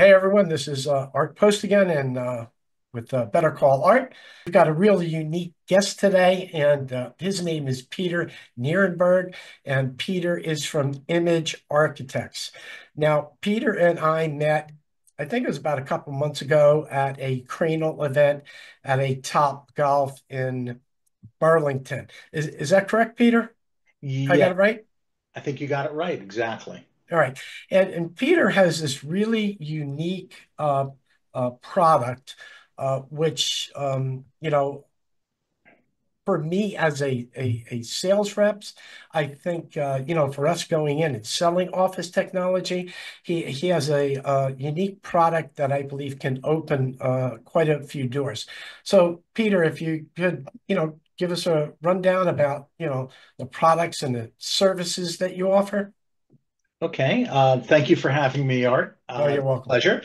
Hey everyone, this is Art Post again, and with Better Call Art. We've got a really unique guest today, and his name is Peter Nierenberg, and Peter is from Image Architects. Now, Peter and I met, I think it was about a couple months ago, at a Cranial event at a Top Golf in Burlington. Is that correct, Peter? I Yeah, got it right? I think you got it right. Exactly. All right. And Peter has this really unique product, which, for me as a sales reps, I think, for us going in and selling office technology, he has a, unique product that I believe can open quite a few doors. So, Peter, if you could, give us a rundown about, the products and the services that you offer. Okay. Thank you for having me, Art. Oh, you're welcome. Pleasure.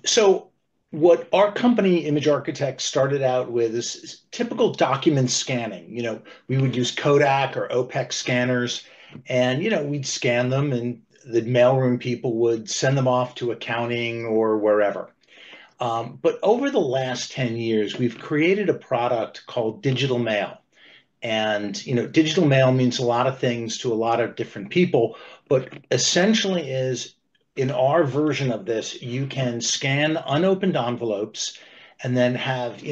So, what our company, Image Architects, started out with is typical document scanning. We would use Kodak or OPEX scanners, and we'd scan them, and the mailroom people would send them off to accounting or wherever. But over the last 10 years, we've created a product called digital mail. And digital mail means a lot of things to a lot of different people, but essentially is in our version of this, you can scan unopened envelopes and then have,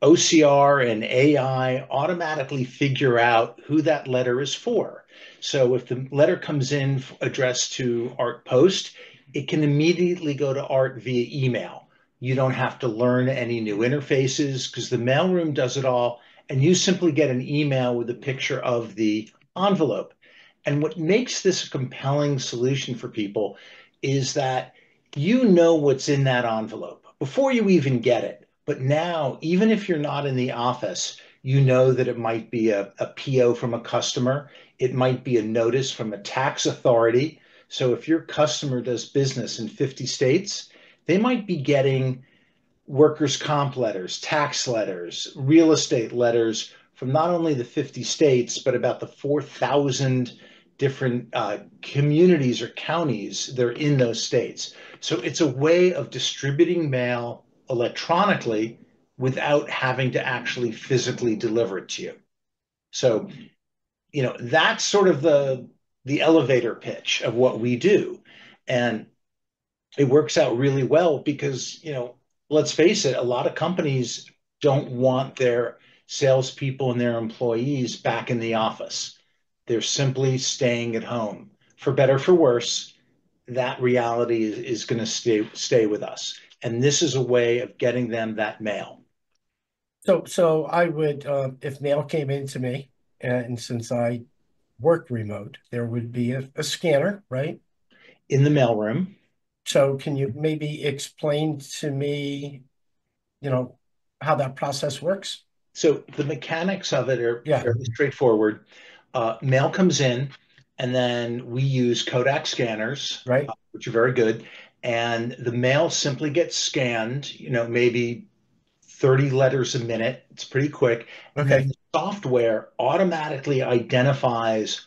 OCR and AI automatically figure out who that letter is for. So if the letter comes in addressed to Art Post, it can immediately go to Art via email. You don't have to learn any new interfaces because the mailroom does it all, and you simply get an email with a picture of the envelope. And what makes this a compelling solution for people is that you know what's in that envelope before you even get it. But now, even if you're not in the office, you know that it might be a PO from a customer, it might be a notice from a tax authority. So if your customer does business in 50 states, they might be getting workers' comp letters, tax letters, real estate letters from not only the 50 states, but about the 4,000 different communities or counties that are in those states. So it's a way of distributing mail electronically without having to actually physically deliver it to you. So, that's sort of the elevator pitch of what we do. And it works out really well because, let's face it, a lot of companies don't want their salespeople and their employees back in the office. They're simply staying at home. For better, for worse, that reality is going to stay with us. And this is a way of getting them that mail So I would, if mail came in to me, and since I work remote, there would be a scanner, right? in the mailroom. So can you maybe explain to me, you know, how that process works? So the mechanics of it are Yeah, fairly straightforward. Mail comes in, and then we use Kodak scanners, right. which are very good. And the mail simply gets scanned, maybe 30 letters a minute. It's pretty quick. And then Okay, the software automatically identifies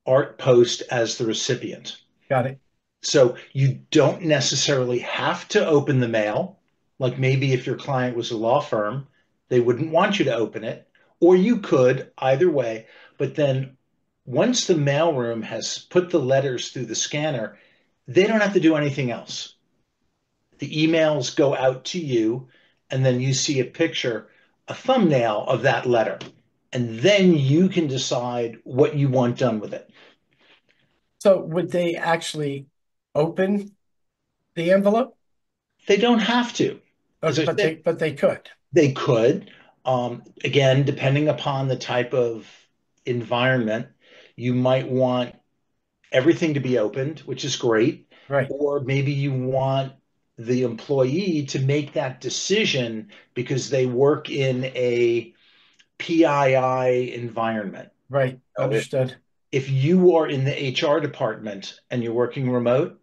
Art Post as the recipient. got it. So you don't necessarily have to open the mail. Like maybe if your client was a law firm, they wouldn't want you to open it, or you could, either way. But then once the mailroom has put the letters through the scanner, they don't have to do anything else. The emails go out to you, and then you see a picture, a thumbnail of that letter. And then you can decide what you want done with it. So would they actually open the envelope? They don't have to. As Okay, I said, but they could. they could. Again, depending upon the type of environment, you might want everything to be opened, which is great. Right, Or maybe you want the employee to make that decision because they work in a PII environment. right. So Understood. if you are in the HR department and you're working remote,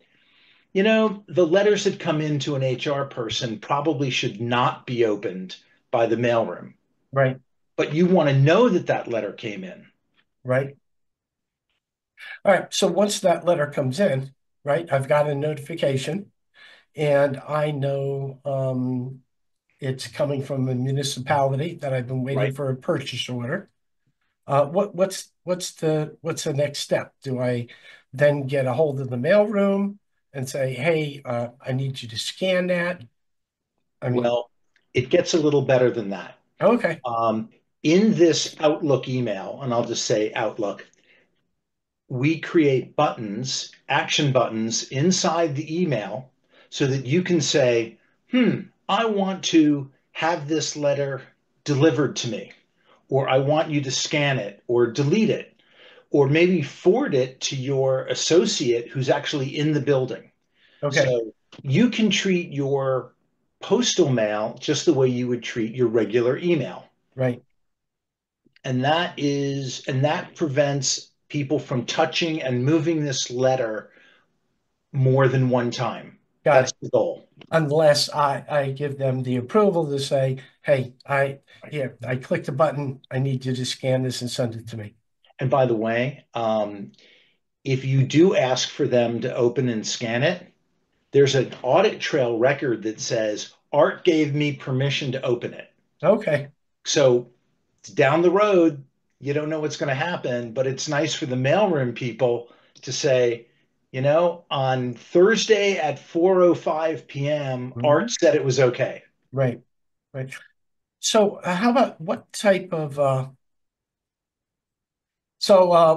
the letters that come into an HR person probably should not be opened by the mailroom, Right, but you want to know that that letter came in. right. All right. So once that letter comes in, right, I've got a notification. and I know it's coming from a municipality that I've been waiting Right. for a purchase order. What's the next step? Do I then get a hold of the mailroom and say, hey, I need you to scan that? I mean, Well, it gets a little better than that. okay, Um, in this Outlook email, and I'll just say Outlook, we create buttons, action buttons inside the email so that you can say, I want to have this letter delivered to me, or I want you to scan it or delete it, or maybe forward it to your associate who's actually in the building. okay, So you can treat your postal mail just the way you would treat your regular email. right, And that prevents people from touching and moving this letter more than one time. got That's it. the goal. Unless I give them the approval to say, hey, I clicked the button. I need you to scan this and send it to me. And by the way, if you do ask for them to open and scan it, there's an audit trail record that says Art gave me permission to open it. Okay, So down the road, you don't know what's going to happen, but it's nice for the mailroom people to say, on Thursday at 4:05 p.m., Art mhm, said it was okay. right, right. So how about what type of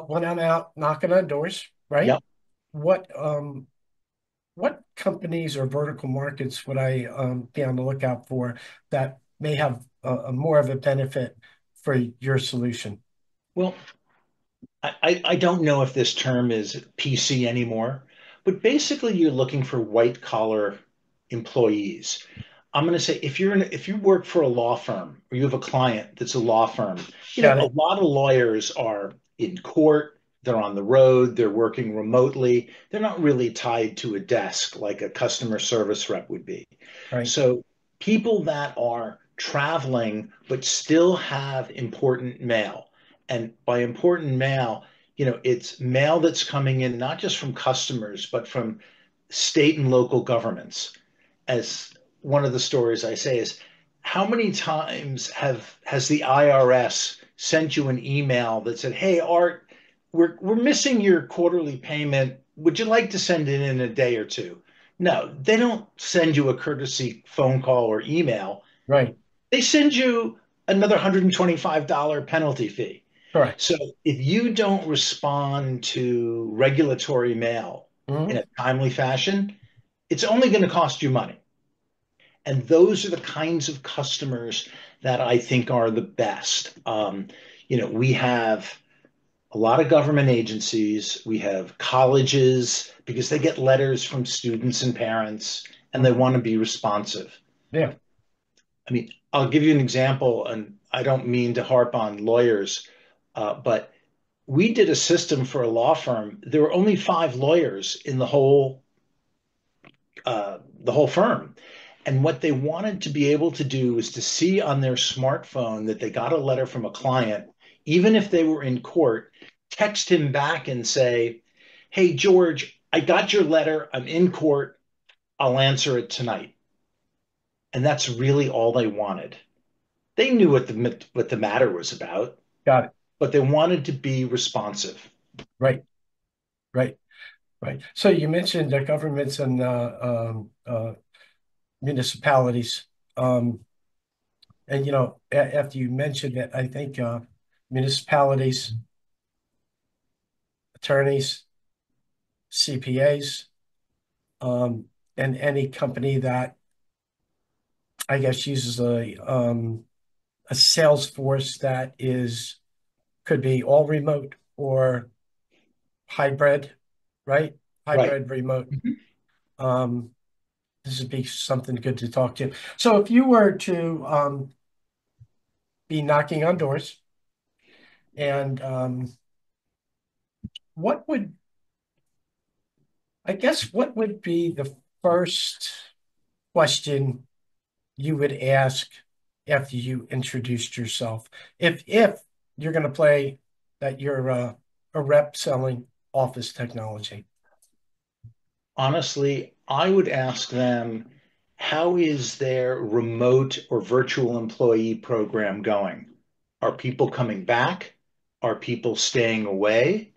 when I'm out knocking on doors, right? Yep. What what companies or vertical markets would I be on the lookout for that may have a more of a benefit for your solution? Well, I don't know if this term is PC anymore, but basically you're looking for white collar employees. I'm going to say if you work for a law firm or you have a client that's a law firm, Got a it. lot of lawyers are in court, they're on the road, they're working remotely. They're not really tied to a desk like a customer service rep would be. Right. So people that are traveling but still have important mail. And by important mail, it's mail that's coming in not just from customers, but from state and local governments. As one of the stories I say is, how many times has the IRS sent you an email that said, "Hey, Art, we're missing your quarterly payment. Would you like to send it in a day or two?" No, they don't send you a courtesy phone call or email. Right. They send you another $125 penalty fee. Correct. So if you don't respond to regulatory mail in Hmm. a timely fashion, it's only going to cost you money. And those are the kinds of customers that I think are the best. We have a lot of government agencies, we have colleges because they get letters from students and parents and they Hmm. want to be responsive. Yeah. I mean, I'll give you an example, and I don't mean to harp on lawyers, but we did a system for a law firm. There were only five lawyers in the whole firm, and what they wanted to be able to do was to see on their smartphone that they got a letter from a client, even if they were in court, text him back and say, "Hey George, I got your letter. I'm in court. I'll answer it tonight." And that's really all they wanted. They knew what the matter was about, Got it. but they wanted to be responsive. Right. Right. Right. So you mentioned the governments and municipalities. Um, and after you mentioned it, I think municipalities, attorneys, CPAs, and any company that I guess uses a sales force that could be all remote or hybrid, right? Right. Hybrid remote. Mhm. Um, this would be something good to talk to. So if you were to be knocking on doors and what would I guess what would be the first question you would ask after you introduced yourself? If you're going to play that you're a rep selling office technology. Honestly, I would ask them, how is their remote or virtual employee program going? Are people coming back? Are people staying away?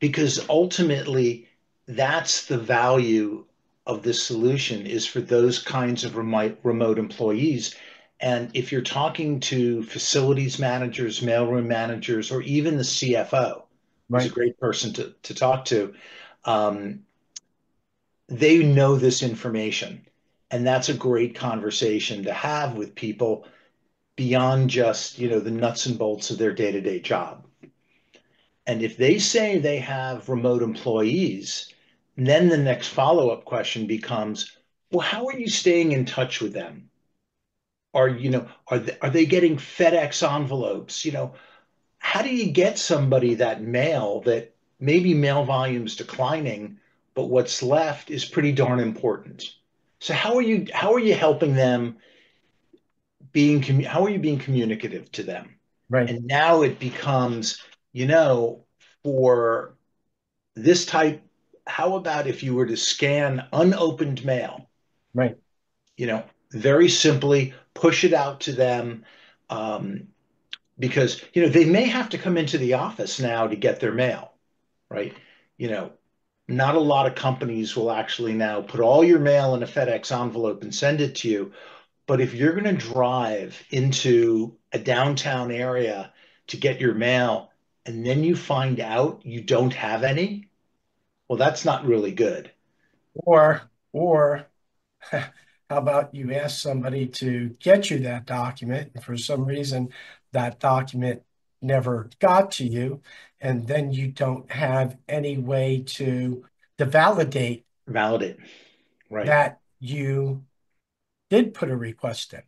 Because ultimately, that's the value of this solution is for those kinds of remote employees. And if you're talking to facilities managers, mailroom managers, or even the CFO, who's a Right, great person to talk to, um, they know this information. And that's a great conversation to have with people beyond just, the nuts and bolts of their day-to-day job. And if they say they have remote employees, then the next follow-up question becomes, well, how are you staying in touch with them? Are they getting FedEx envelopes? How do you get somebody that mail that maybe mail volume's declining, but what's left is pretty darn important? So how are you helping them how are you being communicative to them? right, And now it becomes, for this type, how about if you were to scan unopened mail, right. you know, very simply push it out to them, um, because, they may have to come into the office now to get their mail, right? You know, not a lot of companies will actually now put all your mail in a FedEx envelope and send it to you. But if you're going to drive into a downtown area to get your mail and then you find out you don't have any, well, that's not really good. Or how about you ask somebody to get you that document, and for some reason that document never got to you, and then you don't have any way to validate Validate. Right. that you did put a request in.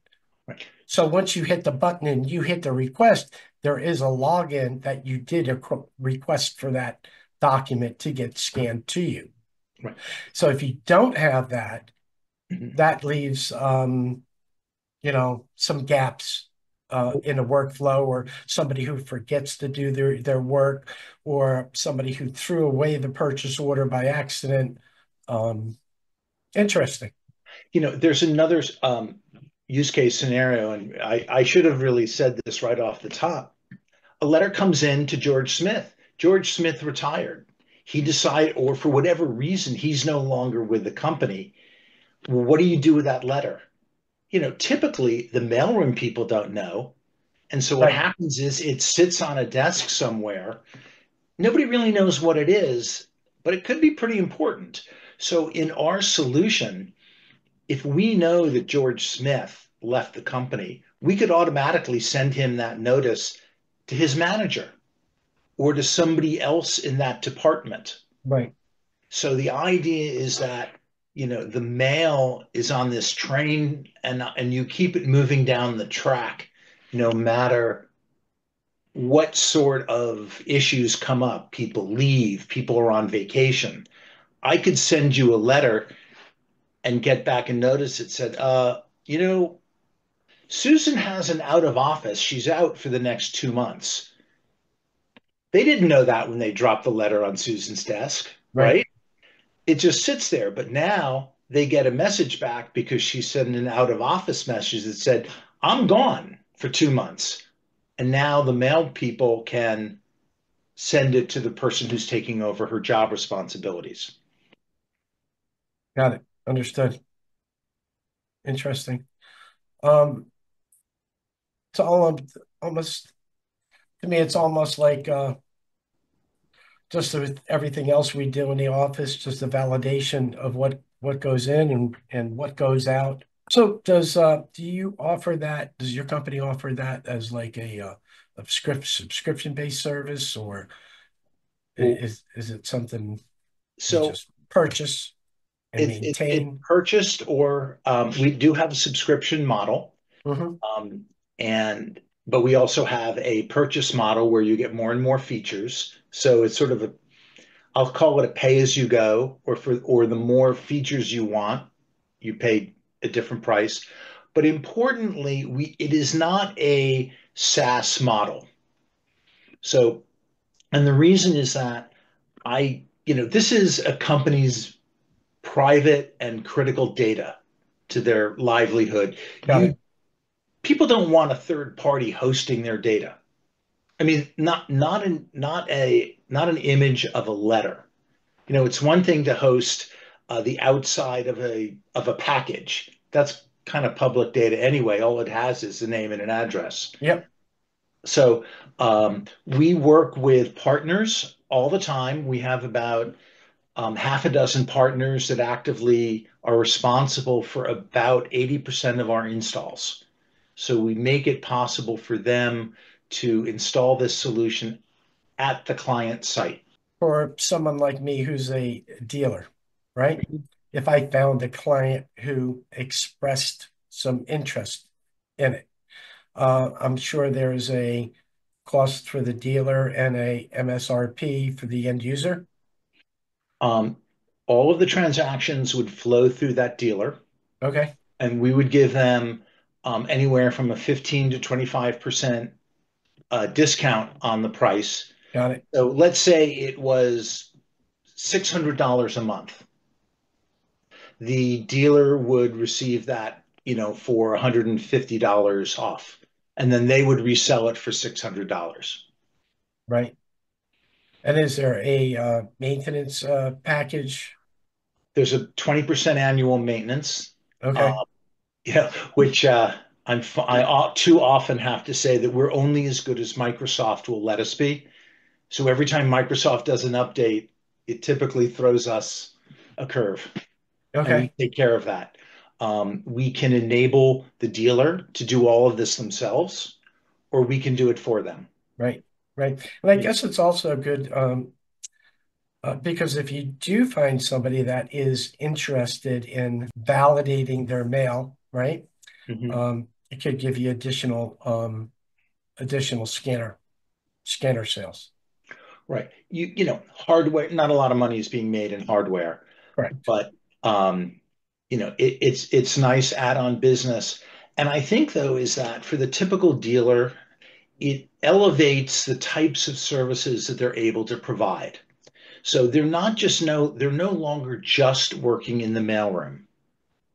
Right. So once you hit the button and you hit the request, there is a login that you did a request for that document to get scanned to you. Right. So if you don't have that, Mhm. that leaves some gaps in a workflow, or somebody who forgets to do their work, or somebody who threw away the purchase order by accident. Um, Interesting. There's another use case scenario, and I should have really said this right off the top. A letter comes in to George Smith. George Smith retired. He decided, or for whatever reason, he's no longer with the company. Well, what do you do with that letter? Typically the mailroom people don't know. And so what Right, happens is it sits on a desk somewhere. Nobody really knows what it is, but it could be pretty important. So in our solution, if we know that George Smith left the company, we could automatically send him that notice to his manager or to somebody else in that department. right. So the idea is that, the mail is on this train and you keep it moving down the track no matter what sort of issues come up. People leave, people are on vacation. I could send you a letter and get back a notice that said, Susan has an out of office. She's out for the next 2 months. They didn't know that when they dropped the letter on Susan's desk, Right. right? It just sits there. But now they get a message back because she sent an out of office message that said, I'm gone for 2 months. And now the mailed people can send it to the person who's taking over her job responsibilities. Got it. Understood. Interesting. Um, it's almost to me, it's almost like just with everything else we do in the office, just a validation of what goes in and what goes out. So do you offer that? Does your company offer that as like a subscription based service, or Well, is it something you so just purchase and it's maintain? purchased, or we do have a subscription model. Hmm. Um, and but we also have a purchase model where you get more and more features. So it's sort of I'll call it a pay as you go, or the more features you want, you pay a different price. But importantly, it is not a SaaS model. So, and the reason is that this is a company's private and critical data to their livelihood. Got You it. People don't want a third party hosting their data. I mean, not an image of a letter. It's one thing to host the outside of a package. That's kind of public data anyway. All it has is the name and an address. Yep. So we work with partners all the time. We have about half a dozen partners that actively are responsible for about 80% of our installs. So we make it possible for them to install this solution at the client site. For someone like me who's a dealer, right? If I found a client who expressed some interest in it, I'm sure there's a cost for the dealer and a MSRP for the end user. Um, all of the transactions would flow through that dealer, Okay, and we would give them anywhere from a 15 to 25% discount on the price. got it. So let's say it was $600 a month. The dealer would receive that, for $150 off, and then they would resell it for $600. Right. And is there a maintenance package? There's a 20% annual maintenance, uh, Okay, which I too often have to say that we're only as good as Microsoft will let us be. So every time Microsoft does an update, it typically throws us a curve, and we okay, take care of that. We can enable the dealer to do all of this themselves, or we can do it for them. right, right. And I guess it's also good because if you do find somebody that is interested in validating their mail, right? Mhm. It could give you additional scanner sales. Right. Hardware, not a lot of money is being made in hardware, Correct. but it's nice add-on business. And I think though is that for the typical dealer, it elevates the types of services that they're able to provide. So they're no longer just working in the mailroom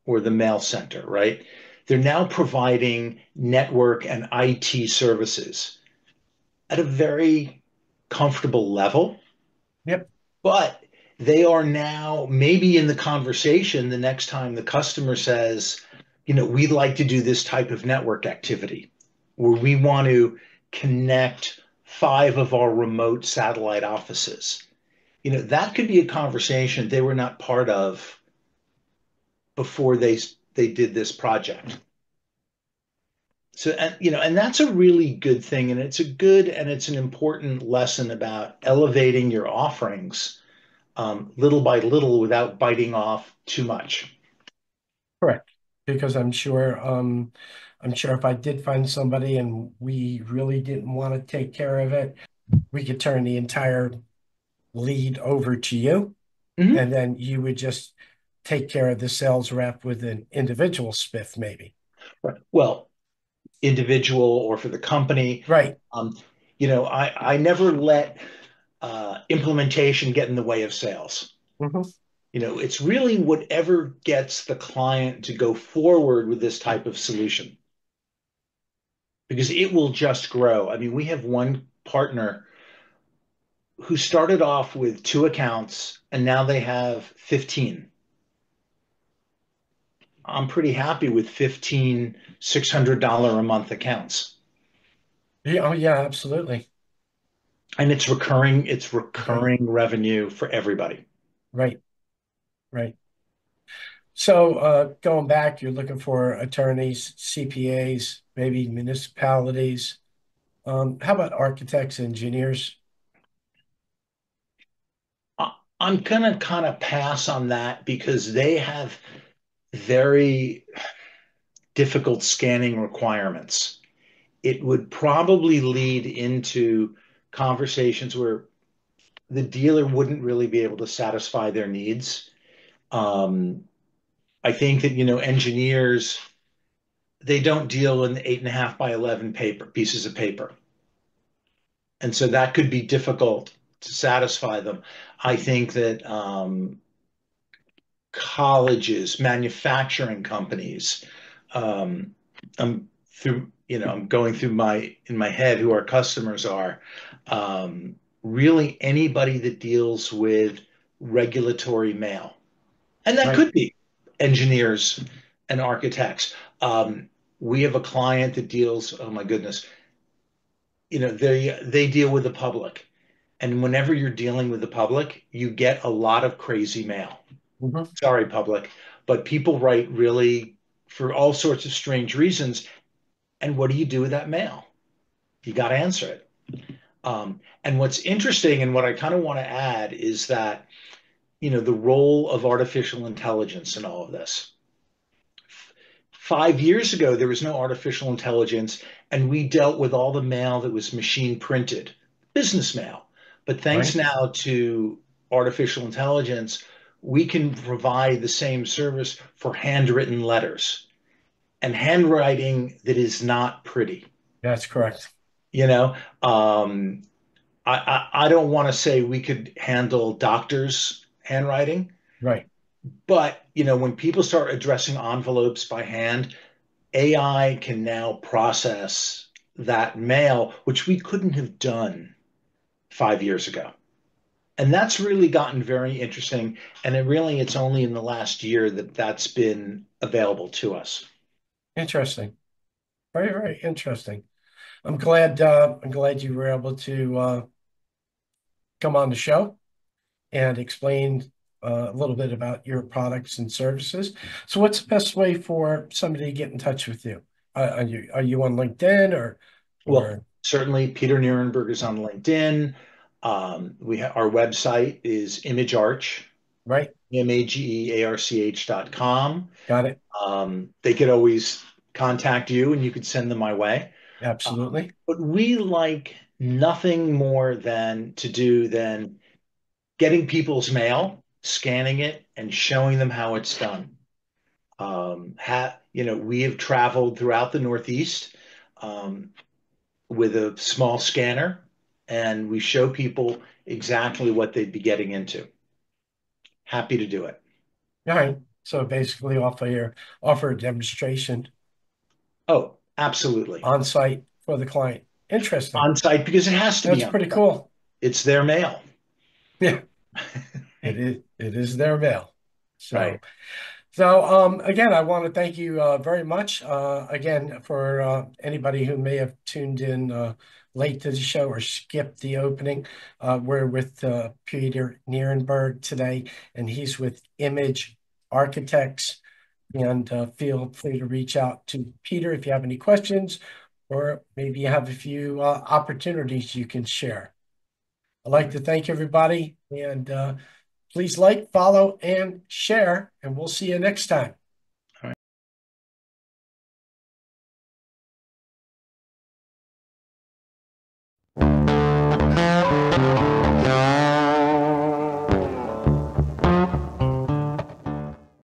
or the mail center, right? They're now providing network and IT services at a very comfortable level, Yep. but they are now maybe in the conversation the next time the customer says, we'd like to do this type of network activity where we want to connect five of our remote satellite offices. That could be a conversation they were not part of before they did this project. So, and that's a really good thing, and it's an important lesson about elevating your offerings little by little without biting off too much. Correct. Because I'm sure if I did find somebody and we really didn't want to take care of it, we could turn the entire lead over to you, Mhm. and then you would just take care of the sales rep with an individual spiff, maybe. Right. Well, individual or for the company, Right. um, I never let implementation get in the way of sales. Hmm. It's really whatever gets the client to go forward with this type of solution because it will just grow. I mean, we have one partner who started off with two accounts and now they have 15. I'm pretty happy with 15 $600 a month accounts. Yeah, oh yeah, absolutely. And it's Okay. recurring revenue for everybody. Right, right. So going back, you're looking for attorneys, CPAs, maybe municipalities. How about architects, engineers? I'm gonna kind of pass on that because they have very difficult scanning requirements. It would probably lead into conversations where the dealer wouldn't really be able to satisfy their needs. Um, I think that, engineers, they don't deal in 8.5 by 11 pieces of paper. And so that could be difficult to satisfy them. I think that colleges, manufacturing companies. Um, I'm going through in my head who our customers are. Um, Really anybody that deals with regulatory mail. And that Right. could be engineers and architects. We have a client that deals, oh my goodness, they deal with the public. And whenever you're dealing with the public, you get a lot of crazy mail. Hmm. Sorry, public, but people write really for all sorts of strange reasons. And what do you do with that mail? You got to answer it. And what's interesting and what I kind of want to add is that, the role of artificial intelligence in all of this. 5 years ago, there was no artificial intelligence, and we dealt with all the mail that was machine printed, business mail. But thanks Right. now to artificial intelligence, we can provide the same service for handwritten letters and handwriting that is not pretty. That's correct. You know, um, I don't want to say we could handle doctors' handwriting, Right. but when people start addressing envelopes by hand, AI can now process that mail, which we couldn't have done 5 years ago. And that's really gotten very interesting. And it's only in the last year that that's been available to us. Interesting. Very, very interesting. I'm glad you were able to come on the show and explain a little bit about your products and services. So, what's the best way for somebody to get in touch with you? Are you on LinkedIn Well, or certainly Peter Nierenberg is on LinkedIn. Our website is ImageArch, right? ImageArch.com. Got it. They could always contact you and you could send them my way. Absolutely. But we like nothing more than getting people's mail, scanning it, and showing them how it's done. We have traveled throughout the Northeast um, with a small scanner, and we show people exactly what they'd be getting into. Happy to do it. All right. So basically, offer a demonstration Oh, absolutely. on site for the client. Interesting. On site because it has to be That's on pretty site. cool. It's their mail. Yeah, it is. It is their mail. Right. So, again, I want to thank you very much. Again, for anybody who may have tuned in late to the show or skipped the opening, we're with Peter Nierenberg today, and he's with Image Architects. And feel free to reach out to Peter if you have any questions, or maybe you have a few opportunities you can share. I'd like to thank everybody, and please like, follow, and share, and we'll see you next time.